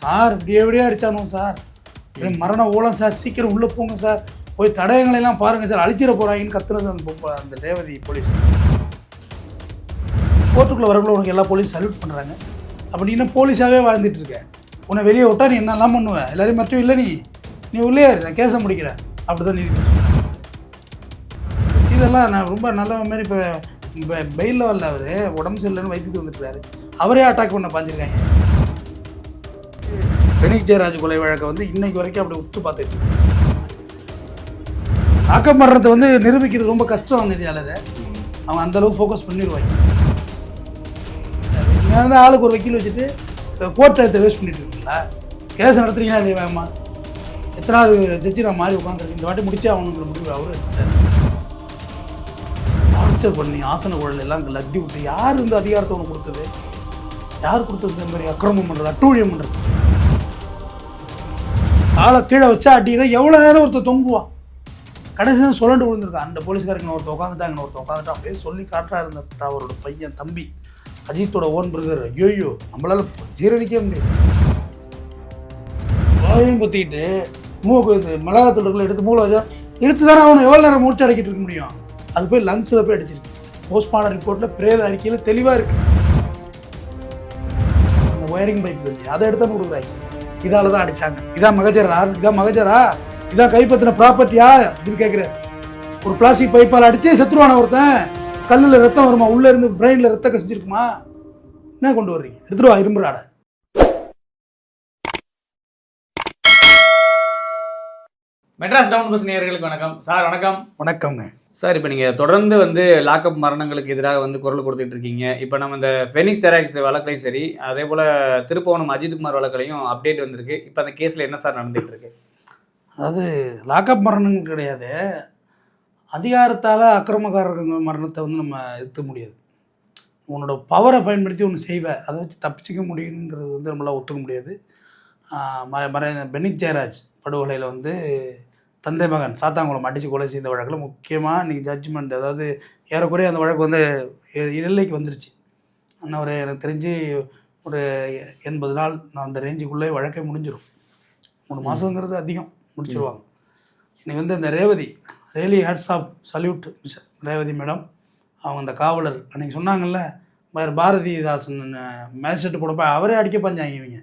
Sir இப்படியே அடித்தானோ sir, மரண ஓலம் சார், சீக்கிரம் உள்ளே போங்க சார், போய் தடயங்களெல்லாம் பாருங்கள் சார், அழிச்சிட போகிறாங்கன்னு கத்துனது அந்த ரேவதி போலீஸ். கோர்ட்டுக்குள்ளே வரக்குள்ள உனக்கு எல்லா போலீஸ் சல்யூட் பண்ணுறாங்க. அப்போ நீ இன்னும் போலீஸாகவே வாழ்ந்துட்டு இருக்க. உன்னை வெளியே விட்டா நீ என்னெல்லாம் பண்ணுவேன், எல்லாரையும் மட்டும் இல்லை, நீ உள்ளே நான் கேஸை முடிக்கிறேன் அப்படி தான் நீதிபதி. இதெல்லாம் நான் ரொம்ப நல்ல மாதிரி இப்போ பெயிலில் வரல, அவர் உடம்பு சரியில்லைன்னு வைத்தியத்துக்கு வந்துட்டுருக்காரு, அவரே அட்டாக் பண்ண பாஞ்சிருக்காங்க. பெனிக் ஜெயராஜ் கொலை வழக்கை வந்து இன்னைக்கு வரைக்கும் அப்படி உத்து பார்த்துட்டு ஆக்கம் பண்ணுறதை வந்து நிரூபிக்கிறது ரொம்ப கஷ்டம். நெறியாளரை அவங்க அந்தளவுக்கு ஃபோக்கஸ் பண்ணிடுவாங்க. நீங்கள் வந்து ஆளுக்கு ஒரு வக்கீல் வச்சுட்டு கோர்ட்டை வேஸ்ட் பண்ணிட்டு இருக்கீங்களா? கேஸ் நடத்துறீங்களா இல்லையா? வேகமா எத்தனாவது ஜட்ஜி நான் மாறி உட்காந்துருக்கு, இந்த வாட்டி முடிச்சே அவனுங்கிற முடிவு அவரு எடுத்துட்டார். டார்ச்சர் பண்ணி ஆசன குழல் எல்லாம் லத்தி விட்டு யார் இந்த அதிகாரத்தை ஒன்று கொடுத்தது? யார் கொடுத்தது? இந்த மாதிரி அக்கிரமம் பண்ணுறது, அட்டூழியம் பண்ணுறது. ஆளை கீழே வச்சா அடினா எவ்வளோ நேரம் ஒருத்தர் தொங்குவான். கடைசியாக சொல்லண்டு விழுந்திருக்கான். அந்த போலீஸ்காரங்க ஒருத்தர் உட்காந்துட்டாங்க, ஒருத்தர் உட்காந்துட்டான். அப்படியே சொல்லி காட்டுறா இருந்த அவரோட பையன் தம்பி அஜித்தோட ஓன் பிரதர். ஐயோ நம்மளால ஜீரணிக்க முடியாது. வாழையும் பொத்திக்கிட்டு மிளகாத்தூள் எடுத்து மூளை வச்சா எடுத்து தானே அவனை எவ்வளோ நேரம் மூச்சு அடைக்கிட்டு இருக்க முடியும்? அது போய் லங்ஸில் போய் அடிச்சிருக்கு. போஸ்ட்மார்ட்டம் ரிப்போர்ட்டில் பிரேத அறிக்கையில் தெளிவாக இருக்கு. அந்த ஒயரிங் பைப் சொல்லி அதை எடுத்தான்னு கொடுக்குறாங்க. இதால தான் அடித்தாங்க. இதான் மகஜரா, இதான் கைப்பற்றின ப்ராப்பர்ட்டியா இது கேட்குறேன். ஒரு பிளாஸ்டிக் பைப்பால் அடித்து செத்துருவான ஒருத்தன். ஸ்கல்லில் ரத்தம் வருமா, உள்ளே இருந்து பிரெயினில் ரத்தம் கசிச்சிருக்குமா? என்ன கொண்டு வர்றீங்க? எடுத்துருவா இரும்புறாட. மெட்ராஸ் டவுன் பஸ் நேயர்களுக்கு வணக்கம் சார். வணக்கம்ங்க சார். இப்போ நீங்கள் தொடர்ந்து வந்து லாக்அப் மரணங்களுக்கு எதிராக வந்து குரல் கொடுத்துட்டு இருக்கீங்க. இப்போ நம்ம இந்த ஃபெனிக்ஸ் ஜெராக்ஸ் வழக்கையும் சரி, அதே போல் திருப்பவனம் அஜித்குமார் வழக்கிலையும் அப்டேட் வந்திருக்கு. இப்போ அந்த கேஸில் என்ன சார் நடந்துகிட்டு இருக்கு? அதாவது லாக்அப் மரணங்கள் கிடையாது, அதிகாரத்தால் அக்கிரமக்காரர்கள் மரணத்தை வந்து நம்ம எதிர்க்க முடியாது. உன்னோட பவரை பயன்படுத்தி ஒன்று செய்வேன், அதை வச்சு தப்பிச்சிக்க முடியுங்கிறது வந்து நம்மளால் ஒத்துக்க முடியாது. பெனிக் ஜெயராஜ் படுகொலையில் வந்து தந்தை மகன் சாத்தாங்குளம் அடித்து கொலை செய்த வழக்கில் முக்கியமாக இன்றைக்கி ஜட்ஜ்மெண்ட், அதாவது ஏறக்குறைய அந்த வழக்கு வந்து எல்லைக்கு வந்துருச்சு. ஆனால் ஒரு எனக்கு தெரிஞ்சு ஒரு 80 நாள் நான் அந்த ரேஞ்சுக்குள்ளே வழக்கே முடிஞ்சிடும். 3 மாதங்கிறது அதிகம், முடிச்சிருவாங்க. இன்றைக்கி வந்து இந்த Revathi really hats off salute Revathi madam. அவங்க அந்த காவலர் அன்றைக்கி சொன்னாங்கல்ல, பாரதிதாசன் மேஜிஸ்ட்ரேட் போடப்போ அவரே அடிக்க பஞ்சாங்க இவங்க.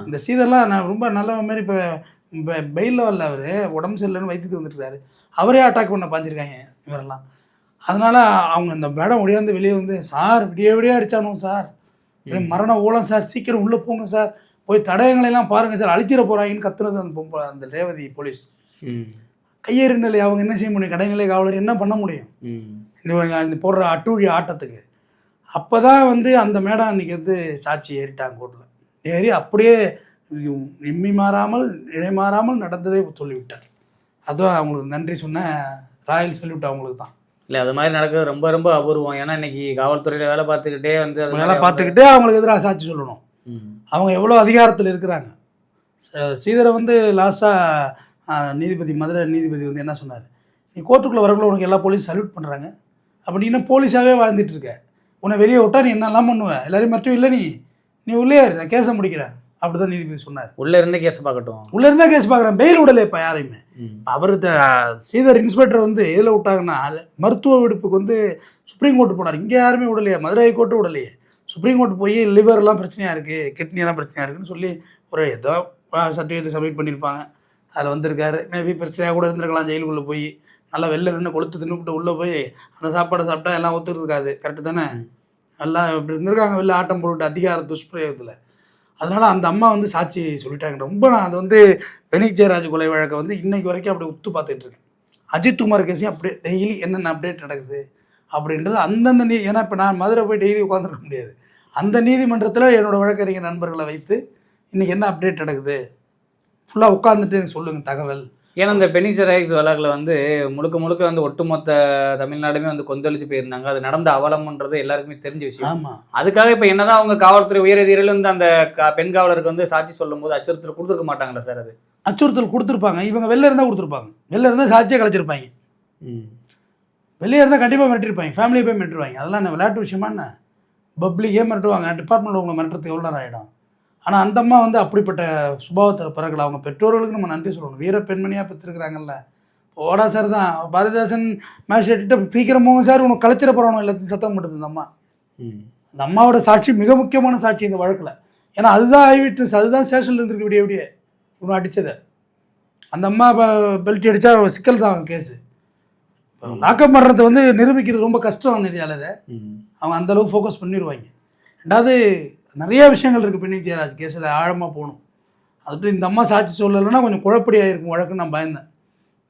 இந்த சீதெல்லாம் நான் ரொம்ப நல்ல மாதிரி இப்போ பெயிலில் வரல, அவர் உடம்பு சரியில்லைன்னு வைத்தியத்துக்கு வந்துட்டுருக்காரு, அவரே அட்டாக் பண்ண பாஞ்சிருக்காங்க இவரெல்லாம். அதனால் அவங்க இந்த மேடம் ஒடியாந்து வெளியே வந்து, சார் விடியே அடித்தானோ சார், மரண ஓலம் சார், சீக்கிரம் உள்ளே போங்க சார், போய் தடயங்களெல்லாம் பாருங்கள் சார், அழிச்சிட போகிறாங்கன்னு கத்துனது அந்த ரேவதி போலீஸ். கையேறு நிலை அவங்க என்ன செய்ய முடியும்? கடைநிலை காவலர் என்ன பண்ண முடியும் இந்த போடுற அட்டூழிய ஆட்டத்துக்கு? அப்போ தான் வந்து அந்த மேடம் அன்றைக்கி வந்து சாட்சி ஏறிட்டாங்க கோர்ட்டில். ஏறி அப்படியே இம்மி மாறாமல் இழை மாறாமல் நடந்ததே சொல்லிவிட்டார். அதுவும் அவங்களுக்கு நன்றி சொன்ன ராயல் சல்யூட் அவங்களுக்கு தான். இல்லை, அது மாதிரி நடக்கிறது ரொம்ப ரொம்ப அபூர்வம். ஏன்னா இன்னைக்கு காவல்துறையில் வேலை பார்த்துக்கிட்டே வந்து அவங்களுக்கு எதிராக சாட்சி சொல்லணும். அவங்க எவ்வளோ அதிகாரத்தில் இருக்கிறாங்க. ஸ்ரீதரை வந்து லாஸ்ட்டாக நீதிபதி, மதுரை நீதிபதி வந்து என்ன சொன்னார், நீ கோர்ட்டுக்குள்ளே வரக்குள்ள உனக்கு எல்லா போலீஸ் சல்யூட் பண்ணுறாங்க, அப்போ நீ இன்னும் போலீஸாகவே வாழ்ந்துட்டு இருக்க. உன்னை வெளியே விட்டா நீ என்னெல்லாம் பண்ணுவேன், எல்லாரையும் மட்டும் இல்லை, நீ உள்ளே நான் கேஸை முடிக்கிறேன் அப்படி தான் நீதிபதி சொன்னார். உள்ளே இருந்தே கேஸ் பார்க்கட்டும், உள்ளே இருந்தால் கேஸ் பார்க்குறேன், பெயில் விடலை இப்போ யாரையுமே. அவர் ஸ்ரீதர் இன்ஸ்பெக்டர் வந்து எதில் விட்டாங்கன்னா மருத்துவ விடுப்புக்கு வந்து சுப்ரீம் கோர்ட்டு போனார். இங்கே யாருமே விடலையே, மதுரை ஹைகோர்ட்டு விடலையே. சுப்ரீம் கோர்ட்டு போய் லிவர்லாம் பிரச்சனையாக இருக்குது, கிட்னியெல்லாம் பிரச்சனையாக இருக்குதுன்னு சொல்லி ஒரு ஏதோ சர்டிஃபிகேட் சப்மிட் பண்ணியிருப்பாங்க, அதில் வந்திருக்காரு. மேபி பிரச்சனையாக கூட இருந்திருக்கலாம். ஜெயிலுக்குள்ளே போய் நல்லா வெளில இருந்து கொளுத்து தின்னுபிட்டு உள்ளே போய் அந்த சாப்பாடை சாப்பிட்டா எல்லாம் ஒத்துருக்காது, கரெக்டு தானே? எல்லாம் இப்படி இருந்திருக்காங்க வெளில ஆட்டம் போட்டுவிட்டு அதிகார துஷ்பிரயோகத்தில். அதனால் அந்த அம்மா வந்து சாட்சி சொல்லிட்டாங்க. ரொம்ப நான் அது வந்து பெனிக் ஜெயராஜ் கொலை வழக்கை வந்து இன்றைக்கு வரைக்கும் அப்படி உத்து பார்த்துட்ருக்கேன். அஜித்குமார் கேஸையும் அப்படியே டெய்லி என்னென்ன அப்டேட் நடக்குது அப்படின்றது அந்தந்த ஏன்னா இப்போ நான் மதுரை போய் டெய்லி உட்காந்துருக்க முடியாது. அந்த நீதிமன்றத்தில் என்னோடய வழக்கறிஞர் நண்பர்களை வைத்து இன்றைக்கி என்ன அப்டேட் நடக்குது ஃபுல்லாக உட்காந்துட்டு எனக்கு சொல்லுங்கள் தகவல். ஏன்னா இந்த பெனிக் ஜெராக்ஸ் வழக்கில் வந்து முழுக்க வந்து ஒட்டுமொத்த தமிழ்நாடுமே வந்து கொந்தளிச்சு போயிருந்தாங்க. அது நடந்த அவலம்ன்றது எல்லாருக்குமே தெரிஞ்ச விஷயம். ஆமாம். அதுக்காக இப்போ என்னதான் அவங்க காவல்துறை உயரதிகாரிகள் வந்து அந்த பெண் காவலருக்கு வந்து சாட்சி சொல்லும் போது அச்சுறுத்தல் கொடுத்துருக்க மாட்டாங்களா சார்? அது அச்சுறுத்தல் கொடுத்துருப்பாங்க. இவங்க வெளில இருந்தால் கொடுத்துருப்பாங்க, வெளில இருந்தால் சாட்சியை கலைச்சிருப்பாங்க. வெளியே இருந்தால் கண்டிப்பாக மிரட்டிருப்பாங்க, ஃபேமிலியை போய் மிரட்டுவாங்க. அதெல்லாம் என்ன விளையாட்டு விஷயமா? என்ன பப்ளிக்கே மிரட்டுவாங்க. டிபார்ட்மெண்ட்டில் உங்களை மிரட்டுறதுக்கு எவ்வளோ நேரம் ஆகிடும்? ஆனால் அந்த அம்மா வந்து அப்படிப்பட்ட சுபாவத்தில் பிறக்கல. அவங்க பெற்றோர்களுக்கு நம்ம நன்றி சொல்லணும். வீர பெண்மணியாக பெற்றிருக்கிறாங்கல்ல. ஓடா சார் தான் பாரதிதாசன் மேஜிஸ்ட்ரேட்ட சீக்கிரமாகவும் சார் உனக்கு கலைச்சிட போகிறோம் எல்லாத்தையும் சத்தம் போட்டுது இந்த அம்மா. அந்த அம்மாவோட சாட்சி மிக முக்கியமான சாட்சி இந்த வழக்கில். ஏன்னா அதுதான் ஐ விட்னஸ், அதுதான் ஸ்டேஷனில் இருந்திருக்கு விடிய விடிய இவனை அடித்ததை. அந்த அம்மா பெல்ட் அடித்தா சிக்கல் தான் அவங்க கேஸு. லாக்கப் பண்ணுறது வந்து நிரூபிக்கிறது ரொம்ப கஷ்டம் நெறியாளரை. அவங்க அந்தளவுக்கு ஃபோக்கஸ் பண்ணிடுவாங்க. ரெண்டாவது நிறைய விஷயங்கள் இருக்குது பென்னி ஜெயராஜ் கேஸில் ஆழமாக போகணும். அதுக்கு இந்த அம்மா சாட்சி சொல்லலைன்னா கொஞ்சம் குழப்படி ஆகிருக்கும் வழக்குன்னு நான் பயந்தேன்.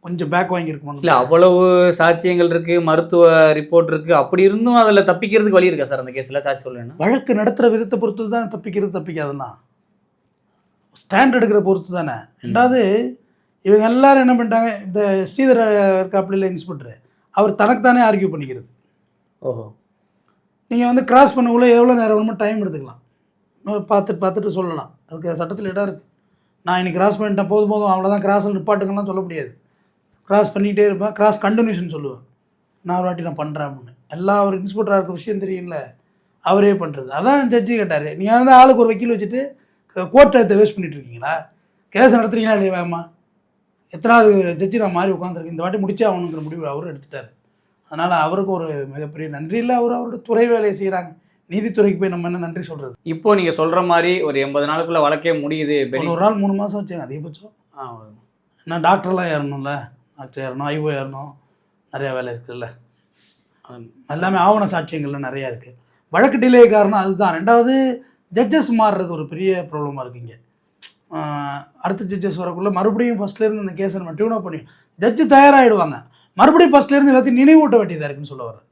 கொஞ்சம் பேக் வாங்கியிருக்கணும். இல்லை அவ்வளவு சாட்சியங்கள் இருக்குது, மருத்துவ ரிப்போர்ட் இருக்குது, அப்படி இருந்தும் அதில் தப்பிக்கிறதுக்கு வழி இருக்கா சார் அந்த கேஸில் சாட்சி சொல்லணும்னா? வழக்கு நடத்துகிற விதத்தை பொறுத்து தான் தப்பிக்காதுன்னா ஸ்டாண்ட் எடுக்கிற பொறுத்து தானே. ரெண்டாவது இவங்க எல்லோரும் என்ன பண்ணிட்டாங்க, இந்த ஸ்ரீதர இருக்காப்புல இன்ஸ்பெக்டர் அவர் தனக்கு தானே ஆர்கியூ பண்ணிக்கிறது. ஓஹோ, நீங்கள் வந்து கிராஸ் பண்ணக்குள்ளே எவ்வளோ நேரம் வேணுமோ டைம் எடுத்துக்கலாம், பார்த்துட்டு சொல்லலாம். அதுக்கு சட்டத்தில் இடம் இருக்குது. நான் இன்னைக்கு கிராஸ் பண்ணிட்டேன் போதும் அவ்வளோதான் கிராஸில் நிப்பாட்டுங்கலாம் சொல்ல முடியாது. கிராஸ் பண்ணிகிட்டே இருப்பேன், கிராஸ் கண்டினியூஷன் சொல்லுவேன். நான் ஒரு வாட்டி நான் பண்ணுறேன் அப்படின்னு எல்லாம் அவர் இன்ஸ்பெக்டராக இருக்க விஷயம் தெரியுங்களே, அவரே பண்ணுறது. அதான் ஜட்ஜி கேட்டார், நீங்கள் வந்து ஆளுக்கு ஒரு வக்கீல் வச்சுட்டு கோர்ட்டை வேஸ்ட் பண்ணிட்டு இருக்கீங்களா, கேஸ் நடத்துறீங்களா இல்லையா வேமா, எத்தனாவது ஜட்ஜி நான் மாறி உட்காந்துருக்கு, இந்த வாட்டி முடிச்சே ஆகணுங்கிற முடிவு அவரும் எடுத்துட்டார். அதனால் அவருக்கு ஒரு மிகப்பெரிய நன்றி இல்லை, அவரோட துறை வேலையை செய்கிறாங்க. நீதித்துறைக்கு போய் நம்ம என்ன நன்றி சொல்கிறது. இப்போ நீங்கள் சொல்கிற மாதிரி ஒரு 80 நாளுக்குள்ளே வழக்கே முடியுது. ஒரு நாள் 3 மாதம் வச்சாங்க அதிகபட்சம். என்ன டாக்டர்லாம் ஏறணும்ல, டாக்டர் ஏறணும், ஐஓ ஏறணும், நிறையா வேலை இருக்குல்ல. எல்லாமே ஆவண சாட்சியங்கள்லாம் நிறையா இருக்குது. வழக்கு டிலே காரணம் அதுதான். ரெண்டாவது ஜட்ஜஸ் மாறுறது ஒரு பெரிய ப்ராப்ளமாக இருக்குங்க. அடுத்த ஜட்ஜஸ் வரக்குள்ளே மறுபடியும் ஃபஸ்ட்லேருந்து இந்த கேஸை நம்ம டியூன் அப் பண்ணி ஜட்ஜு தயாராகிடுவாங்க. மறுபடியும் ஃபஸ்ட்லேருந்து எல்லாத்தையும் நினைவூட்ட வேண்டியதாக இருக்குன்னு சொல்ல வரேன்.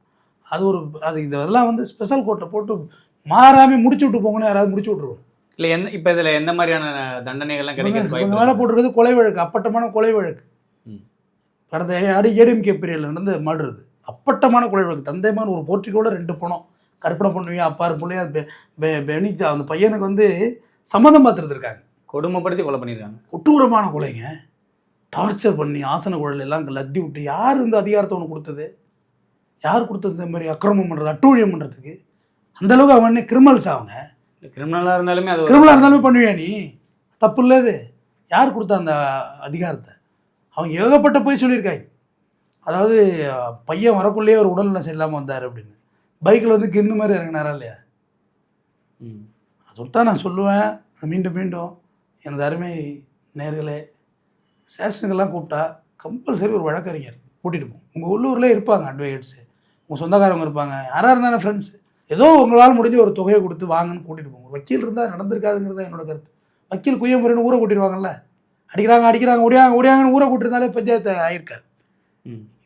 அது இதெல்லாம் வந்து ஸ்பெஷல் கோர்ட்டை போட்டு மாறாமல் முடிச்சு விட்டு போங்கன்னு யாராவது முடிச்சு விட்ருவோம். இல்லை இப்போ இதில் எந்த மாதிரியான தண்டனைகள்லாம் கிடைக்கிறது? இந்த மேலே போட்டிருக்கிறது கொலை வழக்கு, அப்பட்டமான கொலை வழக்கு. கடந்த ஏடிஎம்கே பீரியடில் நடந்து மாடுறது அப்பட்டமான கொலை வழக்கு. தந்தைமான ஒரு போர்ட்டிக்கோட 2 பணம் கற்பனை பண்ணுவீங்க அப்பாரு பிள்ளையா பெனிச்சா அந்த பையனுக்கு வந்து சம்மந்தம் பார்த்துருந்துருக்காங்க, கொடுமைப்படுத்தி கொலை பண்ணியிருக்காங்க. கொட்டூரமான கொலைங்க. டார்ச்சர் பண்ணி ஆசன குழல் எல்லாம் லத்தி விட்டு யார் இந்த அதிகாரத்தை ஒன்று கொடுத்தது, யார் கொடுத்தது இந்த மாதிரி அக்கிரமம் பண்ணுறது, அட்டூழியம் பண்ணுறதுக்கு? அந்தளவுக்கு அவன் கிரிமினல்ஸ். அவங்க கிரிமினலாக இருந்தாலுமே அது கிரிமினலாக இருந்தாலுமே பண்ணுவியா நீ? தப்பு இல்லை. இது யார் கொடுத்தா அந்த அதிகாரத்தை? அவங்க ஏகப்பட்ட போய் சொல்லியிருக்காங்க. அதாவது பையன் வரக்குள்ளேயே ஒரு உடல்நல சரியில்லாமல் வந்தார் அப்படின்னு பைக்கில் வந்து கின்னு மாதிரி இறங்கினாரா இல்லையா? அதுதான் நான் சொல்லுவேன் மீண்டும் மீண்டும், எனது அருமை நேர்களே, ஸ்டேஷனுக்கெல்லாம் கூப்பிட்டா கம்பல்சரி ஒரு வழக்கறிஞர் கூட்டிகிட்டு போகும். உங்கள் உள்ளூரில் இருப்பாங்க அட்வொகேட்ஸு, உங்கள் சொந்தக்காரங்க இருப்பாங்க, யாராக இருந்தாலும் ஃப்ரெண்ட்ஸு, ஏதோ உங்களால் முடிஞ்ச ஒரு தொகையை கொடுத்து வாங்கன்னு கூட்டிகிட்டு போங்க. ஒரு வக்கீல் இருந்தால் நடந்திருக்காதுங்கிறது தான் என்னோட கருத்து. வக்கீல் குய்யமுறைன்னு ஊரை கூட்டிடுவாங்கல்ல, அடிக்கிறாங்க ஓடியாங்கன்னு ஊரை கூட்டிருந்தாலே பஞ்சாயத்து ஆயிருக்காது.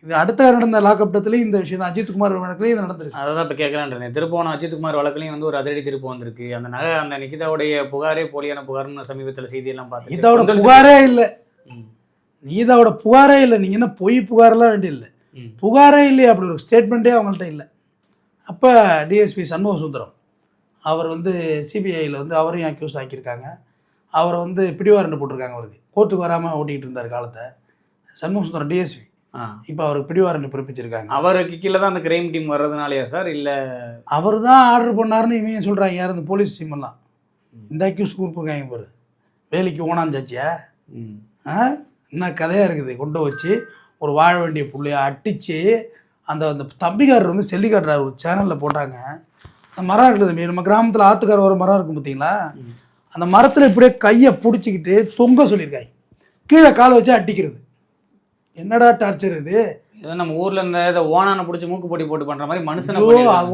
இது அடுத்த நடந்த லாக்அப் டத்துலேயும் இந்த விஷயம் தான், அஜித்குமார் வழக்குலையும் இது நடந்திருக்கு. அதை தான் இப்போ கேட்கலான்றேன். திருப்போன அஜித்குமார் வழக்குலையும் வந்து ஒரு அதிரடி திருப்பு வந்திருக்கு. அந்த நிகிதாவுடைய புகாரே போலியான புகார்னு சமீபத்தில் செய்தியெல்லாம் பார்த்து கீதாவோட புகாரே இல்லை, நீதாவோட புகாரே இல்லை. நீங்கள் என்ன பொய் புகாரெல்லாம் வேண்டிய இல்லை, புகாரே இல்லையே, அப்படி ஒரு ஸ்டேட்மெண்ட்டே அவங்கள்ட்ட இல்லை. அப்போ டிஎஸ்பி சண்முக சுந்தரம் அவர் வந்து சிபிஐயில் வந்து அவரையும் அக்யூஸ் ஆக்கியிருக்காங்க. அவரை வந்து பிடிவாரண்டு போட்டிருக்காங்க. அவருக்கு கோர்ட்டுக்கு வராமல் ஓட்டிகிட்டு இருந்தார் காலத்தை. சண்முக சுந்தரம் டிஎஸ்பி இப்போ அவருக்கு பிடிவாரண்டு பிறப்பிச்சிருக்காங்க. அவருக்கு கீழே தான் அந்த கிரைம் டீம் வர்றதுனாலயா சார்? இல்லை அவர் தான் ஆர்டர் பண்ணாருன்னு இவங்க சொல்கிறாங்க. யார் இந்த போலீஸ் டீம் எல்லாம் இந்த அக்யூஸ் கொடுத்துருக்காங்க பாரு. வேலைக்கு ஓனாஞ்சாச்சியா என்ன கதையாக இருக்குது. கொண்டு வச்சு ஒரு வாழ வேண்டிய பிள்ளைய அடித்து அந்த தம்பிக்காரர் வந்து செல்லி காட்டுறாரு, ஒரு சேனலில் போட்டாங்க. அந்த மரம் இருக்குது தம்பி, நம்ம கிராமத்தில் ஆற்றுக்கார ஒரு மரம் இருக்கும் பார்த்தீங்களா, அந்த மரத்தில் இப்படியே கையை பிடிச்சிக்கிட்டு தொங்க சொல்லியிருக்காங்க, கீழே காலை வச்சு அடிக்கிறது. என்னடா டார்ச்சர் இது? ஏதோ நம்ம ஊரில் இருந்த இதை ஓனானை பிடிச்சி மூக்கு போட்டி போட்டு பண்ணுற மாதிரி மனுஷனை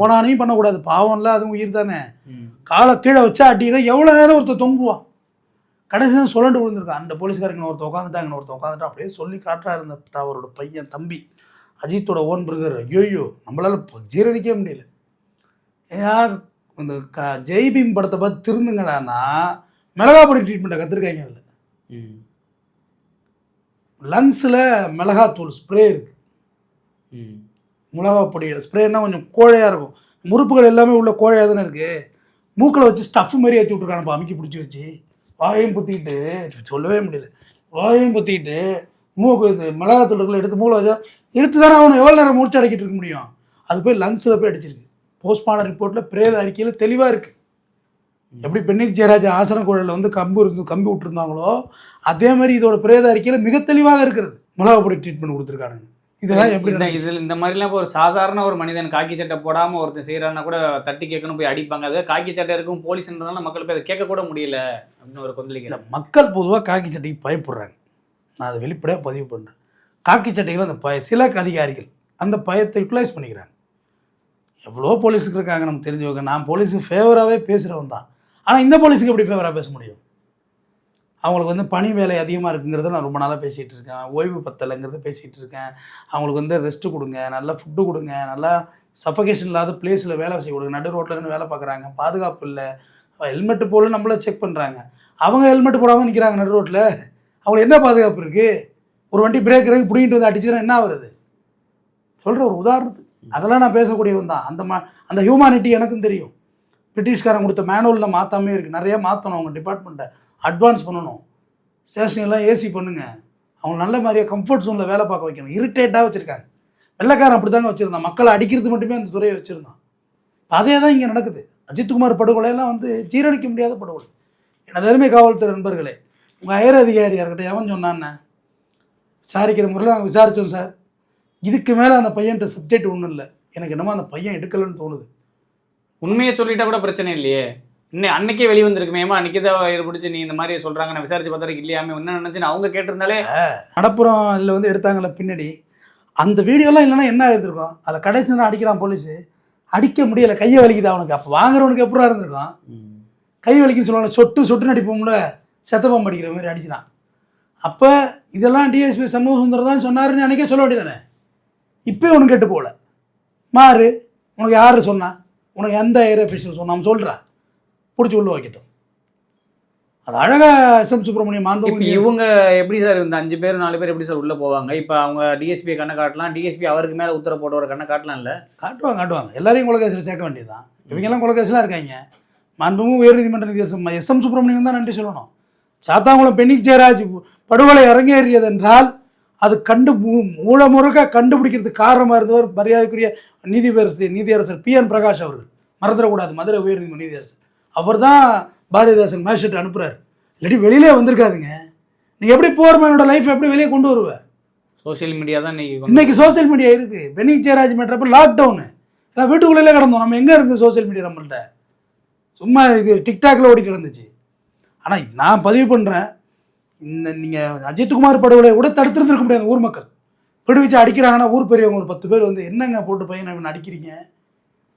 ஓனானையும் பண்ணக்கூடாது, பாவம்ல, அதுவும் உயிர் தானே. காலை கீழே வச்சா அடிக்கிறத எவ்வளோ நேரம் ஒருத்தர் தொங்குவான். கடைசி சொல்லண்டு விழுந்திருக்கான். அந்த போலீஸ்காரங்க ஒருத்தர் உட்காந்துட்டாங்க, ஒருத்தர் உட்காந்துட்டா அப்படியே சொல்லி காட்டுறாரு இந்த அவரோட பையன் தம்பி அஜித்தோட ஓன் பிரதர். ஐயோ நம்மளால் ஜீரணிக்கவே முடியல. ஏன் இந்த ஜெய்பீம் படத்தை பார்த்து திருந்துங்கடான்னா மிளகாப்பொடி ட்ரீட்மெண்ட்டை கற்றுருக்காங்க. அதில் லங்ஸில் மிளகாத்தூள் ஸ்ப்ரே இருக்குது. மிளகாப்பொடி ஸ்ப்ரேன்னா கொஞ்சம் கோழையாக இருக்கும், முறுப்புகள் எல்லாமே உள்ள கோழையாக தானே இருக்குது. மூக்கில் வச்சு ஸ்டஃப் மாதிரி ஏற்றி விட்ருக்கானப்பா, அமுக்கி பிடிச்சி வச்சு வாயையும் புற்றிக்கிட்டு, சொல்லவே முடியல, வாயையும் புற்றிக்கிட்டு மூக்கு இது மிளகாத்தூள்களை எடுத்து மூளை வச்சா எடுத்து தானே அவனை எவ்வளோ நேரம் மூச்சு அடைக்கிட்டு இருக்க முடியும். அது போய் லங்ஸில் போய் அடிச்சிருக்கு. போஸ்ட்மார்டம் ரிப்போர்ட்டில் பிரேத அறிக்கையில் தெளிவாக இருக்குது. எப்படி பெண்ணிக் ஜெயராஜ் ஆசன குழலில் வந்து கம்பி விட்டுருந்தாங்களோ அதே மாதிரி இதோட பிரேத அறிக்கையில் மிக தெளிவாக இருக்கிறது. மிளகா பொடி ட்ரீட்மெண்ட் கொடுத்துருக்காங்க. இதெல்லாம் எப்படி இதில் இந்த மாதிரிலாம் இப்போ ஒரு சாதாரண ஒரு மனிதன் காக்கி சட்டை போடாமல் ஒருத்தர் செய்கிறான்னா கூட தட்டி கேட்கணும், போய் அடிப்பாங்க. அது காக்கி சட்டை இருக்கும் போலீஸ்ன்றதுனால மக்கள் போய் அதை கேட்கக்கூட முடியல அப்படின்னு ஒரு கொந்தளிக்கல. மக்கள் பொதுவாக காக்கி சட்டைக்கு பயப்படுறாங்க. நான் அதை வெளிப்படையாக பதிவு பண்ணுறேன். காக்கி சட்டைகள் அந்த சில அதிகாரிகள் அந்த பயத்தை யூட்டிலைஸ் பண்ணிக்கிறாங்க. எவ்வளோ போலீஸுக்கு இருக்காங்க நமக்கு தெரிஞ்சவங்க. நான் போலீஸுக்கு ஃபேவராகவே பேசுகிறவன் தான். ஆனால் இந்த போலீஸுக்கு எப்படி ஃபேவராக பேச முடியும்? அவங்களுக்கு வந்து பணி வேலை அதிகமாக இருக்குங்கிறத நான் ரொம்ப நாளாக பேசிகிட்டு இருக்கேன். ஓய்வு பத்தலைங்கிறத பேசிகிட்டு இருக்கேன். அவங்களுக்கு வந்து ரெஸ்ட்டு கொடுங்க, நல்லா ஃபுட்டு கொடுங்க, நல்லா சஃபகேஷன் இல்லாத பிளேஸில் வேலை செய்ய கொடுங்க. நடு ரோட்டில் இருந்து வேலை பார்க்குறாங்க, பாதுகாப்பு இல்லை, ஹெல்மெட்டு போல நம்மள செக் பண்ணுறாங்க. அவங்க ஹெல்மெட் போடாமல் நிற்கிறாங்க நடு ரோட்டில். அவங்களுக்கு என்ன பாதுகாப்பு இருக்குது? ஒரு வண்டி பிரேக் இறக்கி பிடிங்கிட்டு வந்து அடிச்சுன்னா என்ன வருது? சொல்கிற ஒரு உதாரணத்துக்கு அதெல்லாம் நான் பேசக்கூடியவன் தான். அந்த ஹியூமானிட்டி எனக்கும் தெரியும். பிரிட்டிஷ்காரன் கொடுத்த மேனுவலில் மாற்றாமே இருக்குது. நிறையா மாற்றணும். அவங்க டிபார்ட்மெண்ட்டை அட்வான்ஸ் பண்ணணும். ஸ்டேஷனெல்லாம் ஏசி பண்ணுங்கள். அவங்க நல்ல மாதிரியாக கம்ஃபர்ட் ஜோனில் வேலை பார்க்க வைக்கணும். இரிட்டேட்டாக வச்சுருக்காங்க. வெள்ளைக்காரன் அப்படி தாங்க வச்சுருந்தான். மக்களை அடிக்கிறது மட்டுமே அந்த துறையை வச்சுருந்தான். அதே தான் இங்கே நடக்குது. அஜித்குமார் படுகொலையெல்லாம் வந்து ஜீரணிக்க முடியாத படுகொலை. எனது அருமை காவல்துறை நண்பர்களே, உங்கள் அயர் அதிகாரியாக இருக்கட்டும், எவன் சொன்னான்னு விசாரிக்கிற முறையில் நாங்கள் விசாரித்தோம் சார். இதுக்கு மேலே அந்த பையன்ட்ட சப்ஜெக்ட் ஒன்றும் இல்லை. எனக்கு என்னமோ அந்த பையன் எடுக்கலைன்னு தோணுது. உண்மையை சொல்லிட்டா கூட பிரச்சனை இல்லையே. இன்னும் அன்னைக்கே வெளியே வந்திருக்குமேமா, அன்றைக்கி தான் பிடிச்சி நீ இந்த மாதிரி சொல்கிறாங்க, நான் விசாரிச்சு பார்த்தா இல்லையாமே என்ன நினச்சின்னு அவங்க கேட்டிருந்தாலே. நடப்புறம் இதில் வந்து எடுத்தாங்களே பின்னாடி அந்த வீடியோலாம் இல்லைன்னா என்ன ஆகிருக்கும்? அதில் கடைசி நேரம் அடிக்கிறான் போலீஸு, அடிக்க முடியலை, கையை வலிக்குது அவனுக்கு. அப்போ வாங்குறவனுக்கு எப்படா இருந்திருக்கும்? கை வலிக்குன்னு சொல்லுவாங்க. சொட்டு நடிப்போம்ல, செத்தப்பம் படிக்கிற மாதிரி அடிக்கிறான். அப்போ இதெல்லாம் டிஎஸ்பி சண்முக சுந்தரம் தான் சொன்னாருன்னு அன்றைக்கே சொல்ல வேண்டியதானே. இப்போ உனக்கு கெட்டு போகல மாறு. உனக்கு யார் சொன்னா? உனக்கு எந்த ஏர் அஃபிஷியல் சொன்னான்னு சொல்கிறா, பிடிச்சி உள்ள வைக்கட்டும். அது அழகாக எஸ்எம் சுப்பிரமணியம் மாண்பு. இவங்க எப்படி சார் இந்த 5 பேர் 4 பேர் எப்படி சார் உள்ளே போவாங்க? இப்போ அவங்க டிஎஸ்பியை கண்ணை காட்டலாம், டிஎஸ்பி அவருக்கு மேலே உத்தரவு போட்ட ஒரு கண்ணை காட்டலாம். இல்லை காட்டுவாங்க. எல்லாரையும் கொலைகேசில் சேர்க்க வேண்டியது தான். இவங்கெல்லாம் கொலைகேசிலாம் இருக்காங்க. மாண்புமிகு உயர்நீதிமன்ற நீதியரசர் எஸ்எம் சுப்பிரமணியம் தான் நன்றி சொல்லணும். சாத்தாங்குளம் பெண்ணிக் ஜெயராஜ் படுகொலை அரங்கேறியது என்றால் அது முழுக்க கண்டுபிடிக்கிறதுக்கு காரணமாக இருந்தவர் மரியாதைக்குரிய நீதியரசர் PN பிரகாஷ் அவர்கள். மறந்துடக்கூடாது, மதுரை உயர்நீதிமன்ற நீதியரசர். அவர் தான் பாரதிதாசன் மேஜிஸ்ட்ரேட் அனுப்புகிறார். இல்லாட்டி வெளியிலே வந்திருக்காதுங்க. நீ எப்படி போர்மேனோட லைஃப் எப்படி வெளியே கொண்டு வருவேன்? சோசியல் மீடியா தான் இன்னைக்கு சோசியல் மீடியா இருக்குது. பெண்ணிக் ஜெயராஜ் மேட்டரப்போ லாக்டவுனு, எல்லாம் வீட்டுக்குள்ளே கிடந்தோம். நம்ம எங்கே இருந்து சோசியல் மீடியா நம்மள்கிட்ட? சும்மா இது டிக்டாக்ல ஓடி கிடந்துச்சு. ஆனால் நான் பதிவு பண்ணுறேன், நீங்கள் அஜித்குமார் படுகொலை கூட தடுத்துருந்துருக்க முடியாது. ஊர் மக்கள் பிடிவிச்சு அடிக்கிறாங்கன்னா ஊர் பெரியவங்க ஒரு 10 பேர் வந்து என்னங்க போட்டு பையனை அடிக்கிறீங்க,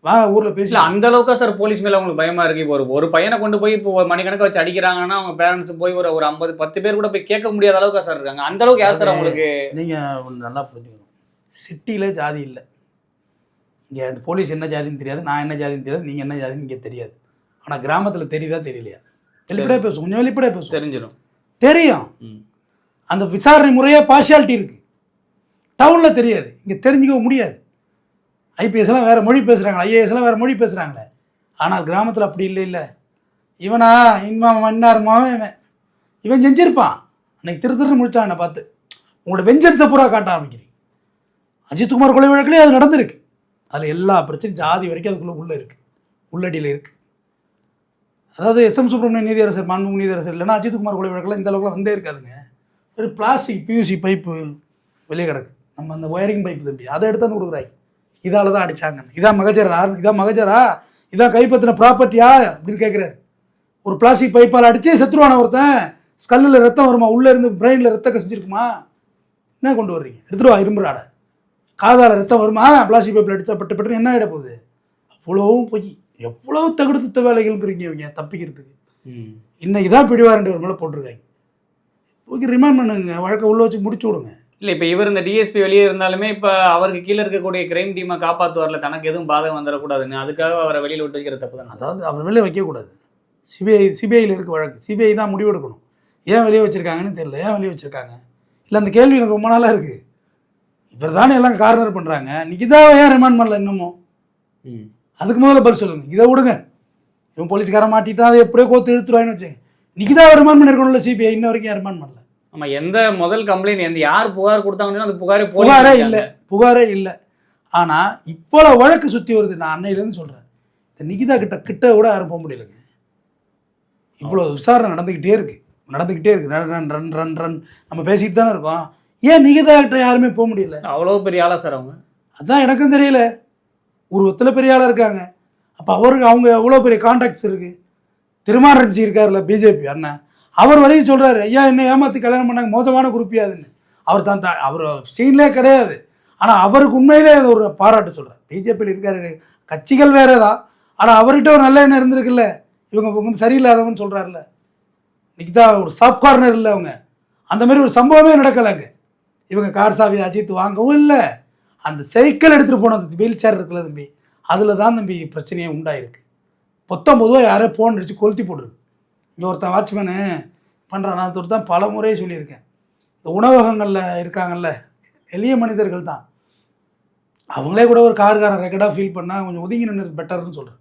வாங்க ஊரில் பேசி. அந்த அளவுக்கு சார் போலீஸ் மேலே அவங்களுக்கு பயமாக இருக்குது. இப்போ ஒரு பையனை கொண்டு போய் இப்போ மணிக்கணக்காக வச்சு அடிக்கிறாங்கன்னா அவங்க பேரண்ட்ஸ் போய் ஒரு 50-10 பேர் கூட போய் கேட்க முடியாத அளவுக்கு சார் இருக்காங்க. அந்த அளவுக்கு யார் சார் அவங்களுக்கு? நீங்கள் நல்லா புரிஞ்சுக்கணும். சிட்டியில் ஜாதி இல்லை. இங்கே அந்த போலீஸ் என்ன ஜாதின்னு தெரியாது, நான் என்ன ஜாதின்னு தெரியாது, நீங்கள் என்ன ஜாதின்னு இங்கே தெரியாது. ஆனால் கிராமத்தில் தெரியுதா தெரியலையா? வெளிப்படையாக பேசும், கொஞ்சம் வெளிப்படையாக பேசும், தெரிஞ்சிடும். தெரியும். அந்த விசாரணை முறையாக பார்ஷியாலிட்டி இருக்குது. டவுனில் தெரியாது, இங்கே தெரிஞ்சுக்க முடியாது. ஐபிஎஸ்லாம் வேறு மொழி பேசுகிறாங்களே, ஐஏஎஸ்லாம் வேறு மொழி பேசுகிறாங்களே. ஆனால் கிராமத்தில் அப்படி இல்லை. இவனா இன்னாருமாவன் இவன் செஞ்சிருப்பான். அன்றைக்கி திருன்னு முடிச்சான் என்னை பார்த்து. உங்களோட வெஞ்சன்ஸை பூரா காட்ட ஆரம்பிக்கிறீங்க. அஜித்குமார் கொலை வழக்கிலே அது நடந்திருக்கு. அதில் எல்லா பிரச்சனையும் ஜாதி வரைக்கும் அதுக்குள்ளே இருக்குது, உள்ளடியில் இருக்குது. அதாவது எஸ்எம் சுப்பிரமணியம் நீதியரசர் மாண்புமிகு நீதியரசர் இல்லைன்னா அஜித்குமார் கொலை வழக்கெல்லாம் இந்த அளவுக்குலாம் வந்தே இருக்காதுங்க. ஒரு பிளாஸ்டிக் PVC பைப்பு வெளியே கிடக்கு, நம்ம அந்த ஒயரிங் பைப்பு தம்பி, அதை எடுத்து வந்து கொடுக்குறாங்க. இதால் தான் அடித்தாங்க. இதான் மகஜரா, இதான் கைப்பற்றின ப்ராப்பர்ட்டியா அப்படின்னு கேட்குறாரு. ஒரு பிளாஸ்டிக் பைப்பால் அடித்து செத்துருவான ஒருத்தன். ஸ்கல்லில் ரத்தம் வருமா, உள்ளே இருந்து பிரெயினில் ரத்தம் கசிஞ்சிருக்குமா? என்ன கொண்டு வர்றீங்க? எடுத்துருவா இரும்புறாட. காதால் ரத்தம் வருமா? பிளாஸ்டிக் பைப்பில் அடித்தா பட்டு என்ன ஆகிட போகுது? அவ்வளவும் போய் எவ்வளவு தகுடுத்த வேலைகள்ங்கிறீங்க இவங்க தப்பிக்கிறதுக்கு. இன்னைக்கு தான் பிடிவாரண்டி ஒரு மேலே போட்டிருக்காங்க. ஓகே, ரிமைண்ட் பண்ணுங்க, வழக்கை உள்ள வச்சு முடிச்சு விடுங்க. இல்லை, இப்போ இவர் இந்த டிஎஸ்பி வெளியே இருந்தாலுமே இப்போ அவருக்கு கீழே இருக்கக்கூடிய கிரைம் டீமை காப்பாற்றுவார்ல, தனக்கு எதுவும் பாதகம் வந்துடக்கூடாதுன்னு, அதுக்காக அவரை வெளியில் விட்டு வைக்கிற தப்பு தான். அதாவது அவர் வெளியே வைக்கக்கூடாது. சிபிஐயில் இருக்க வழக்கு, சிபிஐ தான் முடிவெடுக்கணும். ஏன் வெளியே வச்சுருக்காங்கன்னு தெரியல. ஏன் வெளியே வச்சுருக்காங்க? இல்லை, அந்த கேள்வி எனக்கு ரொம்ப நாளாக இருக்குது. இவர் தானே எல்லாம் கார்னர் பண்ணுறாங்க. நிகிதாவை ஏன் ரிமாண்ட் பண்ணல இன்னமும்? அதுக்கு முதல்ல பதில் சொல்லுங்கள். இதை விடுங்க, இவன் போலீஸ்காரன் மாட்டிட்டா அதை எப்படியோ கோத்து இழுத்துருவான்னு வச்சுங்க. நிகிதாவை ரிமாண்ட் பண்ணிருக்கணும்ல சிபிஐ, இன்ன வரைக்கும் ரிமாண்ட் பண்ணல. ஆமாம், எந்த முதல் கம்ப்ளைண்ட் யார் புகார் கொடுத்தாங்கன்னா அந்த புகாரே இல்லை. ஆனால் இப்போ வழக்கு சுற்றி வருது. நான் அன்னையிலேருந்து சொல்கிறேன், இந்த நிகிதா கிட்ட கூட யாரும் போக முடியலைங்க. இவ்வளோ விசாரணை நடந்துக்கிட்டே இருக்குது ரன் ரன் ரன் ரன் நம்ம பேசிக்கிட்டு தானே இருக்கோம். ஏன் நிகிதாக்கிட்ட யாருமே போக முடியல? அவ்வளோ பெரிய ஆளா சார் அவங்க? அதுதான் எனக்கும் தெரியல. உருவத்தில் பெரிய ஆளாக இருக்காங்க. அப்போ அவருக்கு அவங்க எவ்வளோ பெரிய கான்டாக்ட்ஸ் இருக்குது. திருமாரட்சி இருக்கார்ல பிஜேபி அண்ணன், அவர் வரையும் சொல்கிறாரு, ஐயா என்ன ஏமாற்றி கல்யாணம் பண்ணாங்க, மோசமான குரூப்பியாதுன்னு. அவர் அவர் சீன்லேயே கிடையாது. ஆனால் அவருக்கு உண்மையிலே அது ஒரு பாராட்டு சொல்கிறார். பிஜேபியில் இருக்காரு, கட்சிகள் வேறு தான், ஆனால் அவர்கிட்ட ஒரு நல்ல எண்ணம் இருந்திருக்குல்ல. இவங்க வந்து சரியில்லாதவங்கன்னு சொல்கிறாருல்ல. இன்னைக்கு தான் ஒரு சாஃப்ட் கார்னர் இல்லை அவங்க. அந்த மாதிரி ஒரு சம்பவமே நடக்கலைங்க. இவங்க கார் சாவி அஜித் வாங்கவும் இல்லை. அந்த சைக்கிள் எடுத்துகிட்டு போனது வீல் சேர் இருக்குல்ல தம்பி, அதில் தான் தம்பி பிரச்சனையே உண்டாயிருக்கு. 19 யாரோ ஃபோன் அடித்து கொளுத்தி போட்டுருக்கு. இங்கே ஒருத்தன் வாட்ச்மேனு பண்ணுறான். நான் தான் பல முறையே சொல்லியிருக்கேன். இந்த உணவகங்களில் இருக்காங்கல்ல எளிய மனிதர்கள் தான், அவங்களே கூட ஒரு கார்காரன் ரெக்கார்டாக ஃபீல் பண்ணால் கொஞ்சம் ஒதுங்கி நின்று பெட்டர்னு சொல்கிறேன்.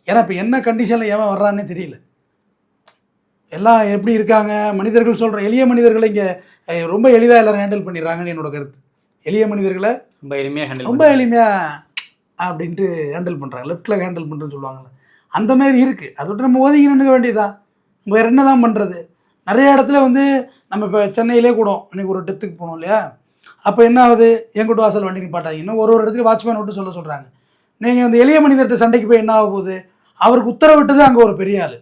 ஏன்னா இப்போ என்ன கண்டிஷனில் ஏன் வர்றான்னே தெரியல. எல்லாம் எப்படி இருக்காங்க மனிதர்கள் சொல்கிறேன். எளிய மனிதர்களை இங்கே ரொம்ப எளிதாக எல்லோரும் ஹேண்டில் பண்ணிடுறாங்கன்னு என்னோட கருத்து. எளிய மனிதர்களை ரொம்ப எளிமையாக அப்படின்ட்டு ஹேண்டில் பண்ணுறாங்க. லெஃப்ட்டில் ஹேண்டில் பண்ணுறேன்னு சொல்லுவாங்கள்ல, அந்த மாதிரி இருக்குது. அதை விட்டு நம்ம ஒதுங்கி நின்றுக்க வேண்டியதான். வேறு என்ன தான் பண்ணுறது? நிறைய இடத்துல வந்து நம்ம இப்போ சென்னையிலே கூட இன்றைக்கி ஒரு டெத்துக்கு போனோம் இல்லையா, அப்போ என்ன ஆகுது, எங்கிட்ட வாசல் வண்டி நிப்பாட்டாங்கன்னு ஒரு இடத்துல வாட்ச்மேன் விட்டு சொல்கிறாங்க. நீங்கள் அந்த எளிய மனிதர்கிட்ட சண்டைக்கு போய் என்ன ஆக போகுது? அவருக்கு உத்தரவிட்டது அங்கே ஒரு பெரிய ஆள்,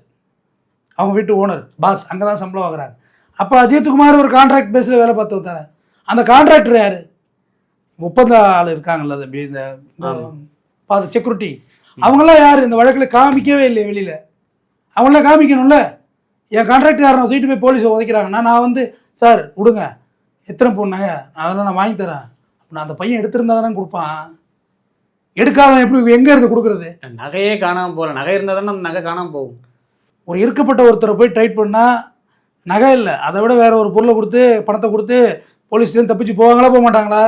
அவங்க வீட்டு ஓனர் பாஸ், அங்கே தான் சம்பளம் வாங்குறாங்க. அப்போ அஜித்குமார் ஒரு கான்ட்ராக்ட் பேஸில் வேலை பார்த்தவர் தானே. அந்த கான்ட்ராக்டர் யார்? ஒப்பந்த ஆள் இருக்காங்கல்ல தம்பி, இந்த செக்யூரிட்டி, அவங்களாம் யார்? இந்த வழக்கில் காமிக்கவே இல்லை வெளியில். அவங்களாம் காமிக்கணும்ல. என் கான்ட்ராக்டுக்காரனை தூக்கிட்டு போய் போலீஸை உதைக்கிறாங்கன்னா நான் வந்து சார் விடுங்க, எத்தனை பொண்ணுங்க அதெல்லாம் நான் வாங்கி தரேன் அப்படின்னா அந்த பையன் எடுத்திருந்தா தானே கொடுப்பான். எடுக்காதவன் எப்படி எங்கே இருந்து கொடுக்குறது? நகையே காணாமல் போகல. நகை இருந்தால் தானே அந்த நகை காணாமல் போகும். ஒரு இருக்கப்பட்ட ஒருத்தரை போய் டைட் பண்ணால் நகை இல்லை, அதை விட வேற ஒரு பொருளை கொடுத்து பணத்தை கொடுத்து போலீஸ்லேருந்து தப்பிச்சு போவாங்களா போக மாட்டாங்களா?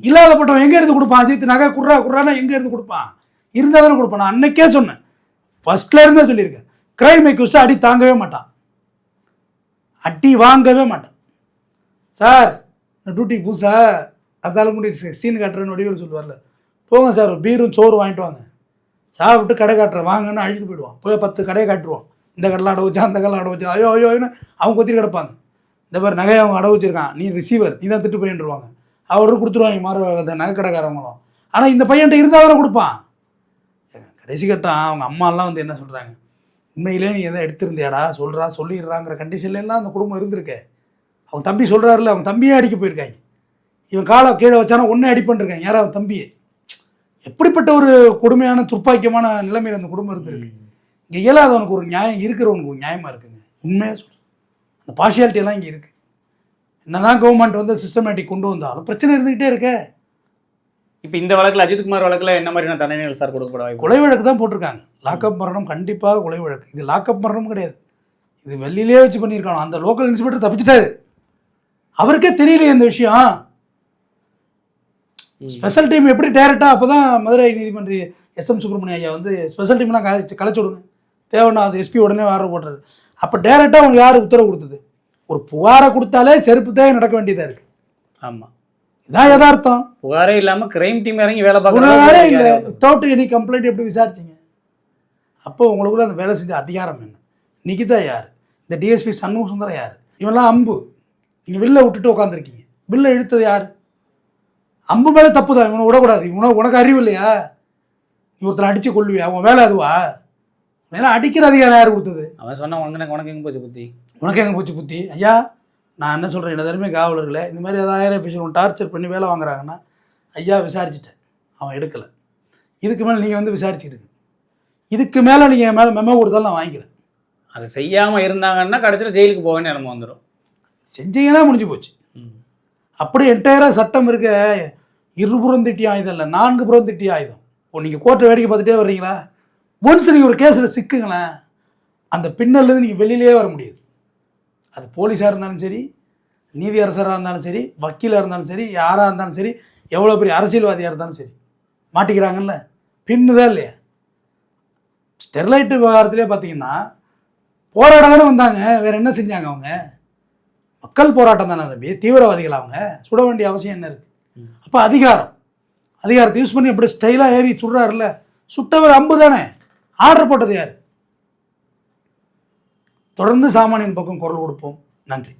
இல்லாதப்பட்டவன் எங்கே இருந்து கொடுப்பான்? அஜித் நகை குர்றானா எங்கே இருந்து கொடுப்பான்? இருந்தால் தானே கொடுப்பான். நான் அன்னைக்கே சொன்னேன், ஃபர்ஸ்ட்ல இருந்தே சொல்லியிருக்கேன், கிரைம் எக்யூஸ்டாக அடி தாங்கவே மாட்டான், அடி வாங்கவே மாட்டான். சார் டியூட்டிக்கு புதுசா அதால முடி சீன் காட்டுறேன்னு வடிவில் சொல்லுவார்ல, போங்க சார் ஒரு பீரும் சோறு வாங்கிட்டு வாங்க, சாப்பிட்டு கடை காட்டுறேன் வாங்கன்னு அழைச்சிட்டு போயிடுவான். போய் 10 கடையை காட்டுருவான். இந்த கடைலாம் அடை வச்சா அந்த கடைலாம் அடை வச்சா ஐயோ ஐயோன்னு அவங்க கொத்திட்டு கிடப்பாங்க. இந்த மாதிரி நகையை அவங்க அடை வச்சிருக்கான், நீ ரிசீவர், நீ தான் திட்டு போயின்றுவாங்க. அவரும் கொடுத்துருவாங்க மாறு அந்த நகை கடைக்காரவங்களும். ஆனால் இந்த பையன்கிட்ட இருந்தால் தானே கொடுப்பான். கடைசி கட்டம் அவங்க அம்மாலாம் வந்து என்ன சொல்கிறாங்க, உண்மையிலே நீ எதை எடுத்திருந்தியாடா சொல்லிடுறாங்கிற கண்டிஷன்லாம் அந்த குடும்பம் இருந்திருக்கே. அவங்க தம்பி சொல்கிறாருல, அவங்க தம்பியே அடிக்க போயிருக்காங்க. இவன் காலை கீழே வச்சானா ஒன்றே அடிப்பண்ணிருக்காங்க யாராவது தம்பியை. எப்படிப்பட்ட ஒரு கொடுமையான துர்ப்பாக்கியமான நிலைமையில் அந்த குடும்பம் இருந்திருக்கு. இங்கே இயலாதவனுக்கு ஒரு நியாயம் இருக்கிறவனுக்கு ஒரு நியாயமாக இருக்குங்க. உண்மையாக சொல்கிறேன், அந்த பார்ஷியாலிட்டியெல்லாம் இங்கே இருக்குது. என்ன தான் கவர்மெண்ட் வந்து சிஸ்டமேட்டிக் கொண்டு வந்தாலும் பிரச்சனை இருந்துக்கிட்டே இருக்க. இப்போ இந்த வழக்கில் அஜித்குமார் வழக்கில் என்ன மாதிரியான தண்டனைகள் சார் கொடுக்கப்படாது? கொலை வழக்கு தான் போட்டிருக்காங்க. லாக்அப் மரணம் கண்டிப்பாக கொலை வழக்கு. இது லாக்அப் மரணம் கிடையாது, இது வெளியிலே வச்சு பண்ணியிருக்காங்க. அந்த லோக்கல் இன்ஸ்பெக்டர் தப்பிச்சிட்டாரு, அவருக்கே தெரியலையே இந்த விஷயம். ஸ்பெஷல் டீம் எப்படி டைரெக்டாக அப்போ தான் மதுரை நீதிமன்ற எஸ்எம் சுப்பிரமணிய ஐயா வந்து ஸ்பெஷல் டீம்லாம் கலைச்சி விடுங்க தேவைன்னா அது எஸ்பி உடனே ஆர்டர் போடுறது. அப்போ டைரெக்டாக அவங்க யார் உத்தரவு கொடுத்தது? ஒரு புகாரை கொடுத்தாலே செருப்பு தான் நடக்க வேண்டியதாக இருக்குது. ஆமாம், இதான் யதார்த்தம். புகாரே இல்லாமல் கிரைம் டீம் இறங்கி வேலை புகாரே இல்லை, வித்தவுட் எனி கம்ப்ளைண்ட் எப்படி விசாரிச்சிங்க? அப்போ உங்களுக்குள்ள அந்த வேலை செஞ்ச அதிகாரம் என்ன? நிகிதா யார்? இந்த டிஎஸ்பி சண்முக சுந்தரம் யார்? இவெல்லாம் அம்பு நீங்கள் வில்லை விட்டுட்டு உட்காந்துருக்கீங்க. வில்லை இழுத்தது யார்? அம்பு மேலே தப்பு தான், இவனை விடக்கூடாது. உனக்கு அறிவு இல்லையா? நீ ஒருத்தர் அடித்து கொள்ளுவியா? அவன் வேலை அதுவா? இதெல்லாம் அடிக்கிற அதிகாரம் யார் கொடுத்தது? அவன் சொன்னால் உனக்கு எங்கே போச்சு புத்தி? உனக்கு எங்கே போச்சு புத்தி? ஐயா நான் என்ன சொல்கிறேன், எல்லாருமே காவலர்களே இந்த மாதிரி ஏதாவது பேசுகிறோம் டார்ச்சர் பண்ணி வேலை வாங்குறாங்கன்னா, ஐயா விசாரிச்சுட்டேன், அவன் எடுக்கலை, இதுக்கு மேலே நீங்கள் வந்து விசாரிச்சுக்கிட்டு இதுக்கு மேலே நீங்கள் என் மேலே மெமோ கொடுத்தாலும் நான் வாங்கிக்கிறேன். அதை செய்யாமல் இருந்தாங்கன்னா கடைசியில் ஜெயிலுக்கு போக வேண்டிய நிலைமை வந்துடும். செஞ்சீங்கன்னா முடிஞ்சு போச்சு. அப்படி என்டையராக சட்டம் இருக்க இருபுறம் திட்டி ஆயுதம் இல்லை, 4 புறம் திட்டி ஆயுதம். இப்போ நீங்கள் கோர்ட்டை வேடிக்கை பார்த்துட்டே வர்றீங்களா? ஒன்ஸ் நீங்கள் ஒரு கேஸில் சிக்குங்களேன், அந்த பின்னல்லேருந்து நீங்கள் வெளியிலே வர முடியாது. அது போலீஸாக இருந்தாலும் சரி, நீதி அரசராக இருந்தாலும் சரி, வக்கீலாக இருந்தாலும் சரி, யாராக இருந்தாலும் சரி, எவ்வளோ பெரிய அரசியல்வாதியாக இருந்தாலும் சரி, மாட்டிக்கிறாங்கல்ல, பின்னுதான் இல்லையா? ஸ்டெர்லைட் விவகாரத்திலே பார்த்தீங்கன்னா போராட தானே வந்தாங்க, வேறு என்ன செஞ்சாங்க அவங்க? மக்கள் போராட்டம் தானே தம்பி, தீவிரவாதிகள் அவங்க, சுட வேண்டிய அவசியம் என்ன இருக்குது? அப்போ அதிகாரத்தை யூஸ் பண்ணி அப்படி ஸ்டைலாக ஏறி சுடுறாருல்ல, சுட்டவர் அம்பு தானே, ஆர்டர் போட்டது யார்? தொடர்ந்து சாமானியன் பக்கம் குரல் கொடுப்போம். நன்றி.